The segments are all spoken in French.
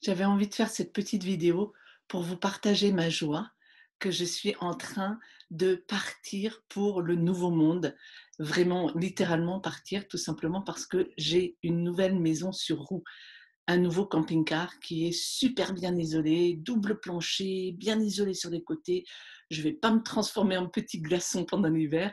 J'avais envie de faire cette petite vidéo pour vous partager ma joie que je suis en train de partir pour le nouveau monde. Vraiment, littéralement partir, tout simplement parce que j'ai une nouvelle maison sur roue, un nouveau camping-car qui est super bien isolé, double plancher, bien isolé sur les côtés. Je ne vais pas me transformer en petit glaçon pendant l'hiver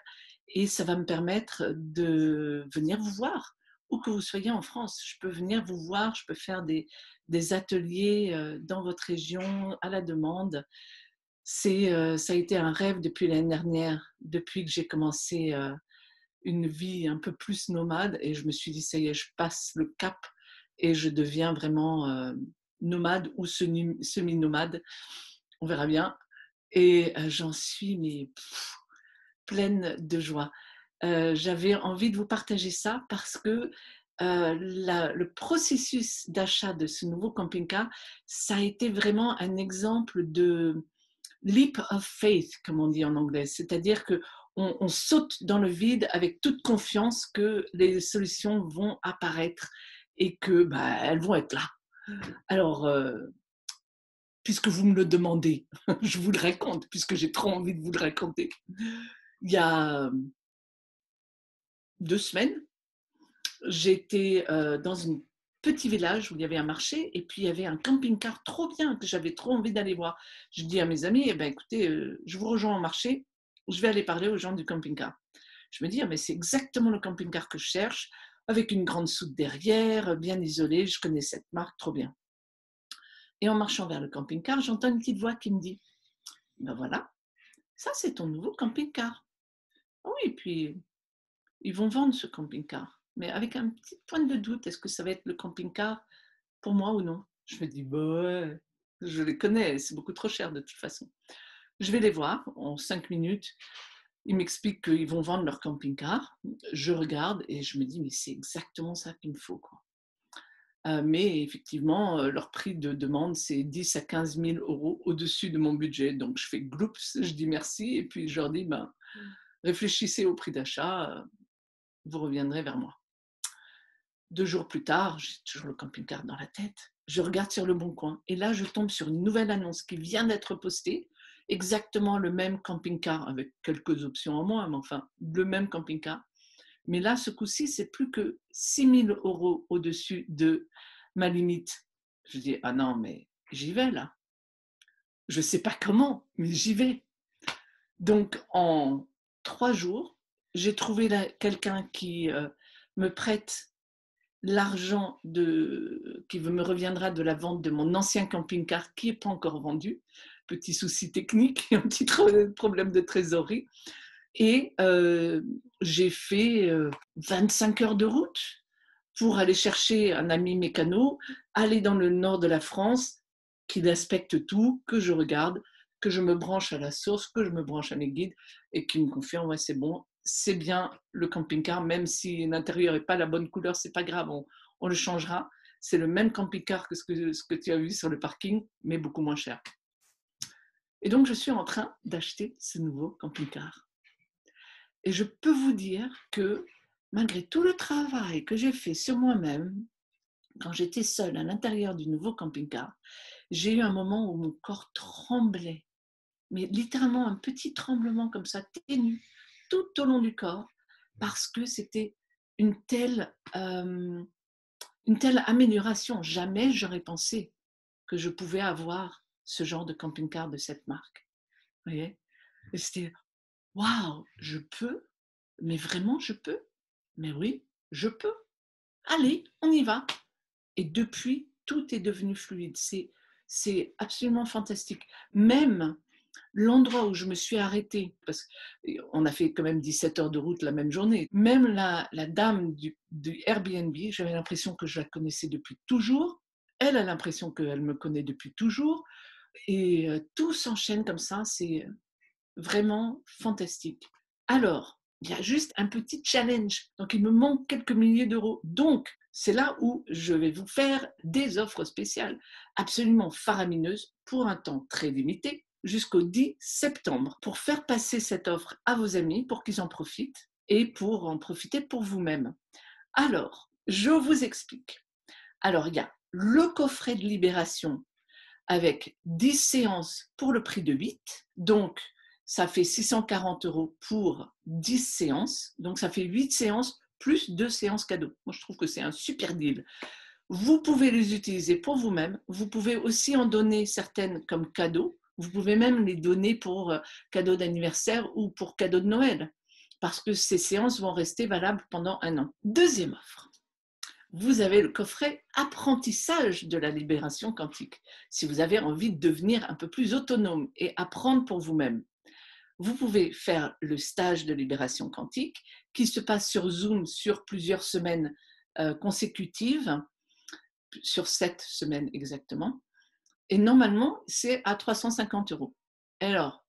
et ça va me permettre de venir vous voir, où que vous soyez en France. Je peux venir vous voir, je peux faire des ateliers dans votre région à la demande. Ça a été un rêve depuis l'année dernière, depuis que j'ai commencé une vie un peu plus nomade et je me suis dit, ça y est, je passe le cap et je deviens vraiment nomade ou semi-nomade, on verra bien. Et j'en suis mais, pleine de joie. J'avais envie de vous partager ça parce que le processus d'achat de ce nouveau camping-car, ça a été vraiment un exemple de leap of faith, comme on dit en anglais. C'est-à-dire que on saute dans le vide avec toute confiance que les solutions vont apparaître et que bah, elles vont être là. Alors, puisque vous me le demandez, je vous le raconte, puisque j'ai trop envie de vous le raconter. Il y a 2 semaines, j'étais dans un petit village où il y avait un marché et puis il y avait un camping-car trop bien que j'avais trop envie d'aller voir. Je dis à mes amis, eh ben, écoutez, je vous rejoins au marché, je vais aller parler aux gens du camping-car. Je me dis, ah, mais c'est exactement le camping-car que je cherche, avec une grande soute derrière, bien isolé, je connais cette marque, trop bien. Et en marchant vers le camping-car, j'entends une petite voix qui me dit, ben voilà, ça c'est ton nouveau camping-car. Ah oui, et puis ils vont vendre ce camping-car, mais avec un petit point de doute, est-ce que ça va être le camping-car pour moi ou non? Je me dis: «Bah ouais, je les connais, c'est beaucoup trop cher de toute façon». Je vais les voir en 5 minutes, ils m'expliquent qu'ils vont vendre leur camping-car. Je regarde et je me dis: «Mais c'est exactement ça qu'il me faut, quoi». Mais effectivement, leur prix de demande, c'est 10 à 15 000 € au-dessus de mon budget. Donc je fais gloups, je dis merci et puis je leur dis: «Ben, réfléchissez au prix d'achat, vous reviendrez vers moi». 2 jours plus tard, j'ai toujours le camping-car dans la tête. Je regarde sur Le Bon Coin et là, je tombe sur une nouvelle annonce qui vient d'être postée. Exactement le même camping-car avec quelques options en moins, mais enfin, le même camping-car. Mais là, ce coup-ci, c'est plus que 6 000 € au-dessus de ma limite. Je dis, ah non, mais j'y vais là. Je ne sais pas comment, mais j'y vais. Donc, en 3 jours, j'ai trouvé quelqu'un qui me prête l'argent qui me reviendra de la vente de mon ancien camping-car qui n'est pas encore vendu. Petit souci technique, un petit problème de trésorerie. Et j'ai fait 25 heures de route pour aller chercher un ami mécano, aller dans le nord de la France, qu'il inspecte tout, que je regarde, que je me branche à la source, que je me branche à mes guides et qu'il me confirme, ouais, c'est bon, c'est bien le camping-car, même si l'intérieur n'est pas la bonne couleur, c'est pas grave, on le changera. C'est le même camping-car que ce que tu as vu sur le parking, mais beaucoup moins cher. Et donc, je suis en train d'acheter ce nouveau camping-car. Et je peux vous dire que malgré tout le travail que j'ai fait sur moi-même, quand j'étais seule à l'intérieur du nouveau camping-car, j'ai eu un moment où mon corps tremblait, mais littéralement un petit tremblement comme ça, ténu, tout au long du corps, parce que c'était une telle, euh, une telle amélioration. Jamais j'aurais pensé que je pouvais avoir ce genre de camping-car de cette marque. Vous voyez? Et c'était waouh, je peux, mais vraiment je peux. Mais oui, je peux. Allez, on y va. Et depuis, tout est devenu fluide. C'est absolument fantastique. Même l'endroit où je me suis arrêtée, parce qu'on a fait quand même 17 heures de route la même journée, même la dame du Airbnb, j'avais l'impression que je la connaissais depuis toujours. Elle a l'impression qu'elle me connaît depuis toujours. Et tout s'enchaîne comme ça. C'est vraiment fantastique. Alors, il y a juste un petit challenge. Donc, il me manque quelques milliers d'euros. Donc, c'est là où je vais vous faire des offres spéciales absolument faramineuses pour un temps très limité jusqu'au 10 septembre pour faire passer cette offre à vos amis pour qu'ils en profitent et pour en profiter pour vous-même. Alors, je vous explique. Alors, il y a le coffret de libération avec 10 séances pour le prix de 8. Donc, ça fait 640 € pour 10 séances. Donc, ça fait 8 séances plus 2 séances cadeaux. Moi, je trouve que c'est un super deal. Vous pouvez les utiliser pour vous-même. Vous pouvez aussi en donner certaines comme cadeaux. Vous pouvez même les donner pour cadeau d'anniversaire ou pour cadeau de Noël, parce que ces séances vont rester valables pendant 1 an. Deuxième offre. Vous avez le coffret apprentissage de la libération quantique. Si vous avez envie de devenir un peu plus autonome et apprendre pour vous-même, vous pouvez faire le stage de libération quantique qui se passe sur Zoom sur plusieurs semaines consécutives, sur 7 semaines exactement. Et normalement, c'est à 350 €. Alors,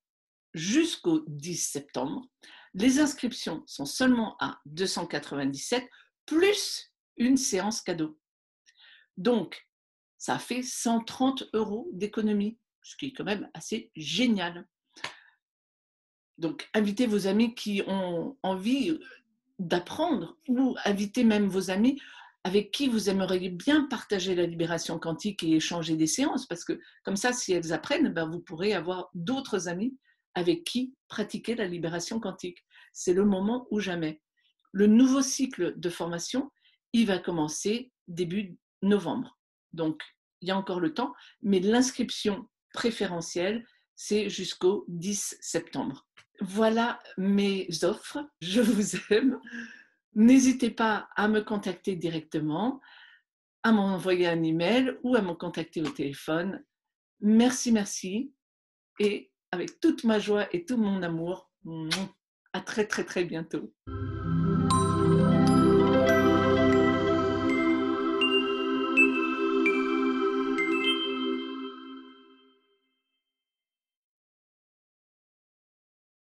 jusqu'au 10 septembre, les inscriptions sont seulement à 297 plus une séance cadeau. Donc, ça fait 130 € d'économie, ce qui est quand même assez génial. Donc, invitez vos amis qui ont envie d'apprendre ou invitez même vos amis avec qui vous aimeriez bien partager la libération quantique et échanger des séances, parce que comme ça, si elles apprennent, ben, vous pourrez avoir d'autres amis avec qui pratiquer la libération quantique. C'est le moment ou jamais. Le nouveau cycle de formation, il va commencer début novembre. Donc, il y a encore le temps, mais l'inscription préférentielle, c'est jusqu'au 10 septembre. Voilà mes offres. Je vous aime. N'hésitez pas à me contacter directement, à m'envoyer un email ou à me contacter au téléphone. Merci, merci. Et avec toute ma joie et tout mon amour, à très, très, très bientôt.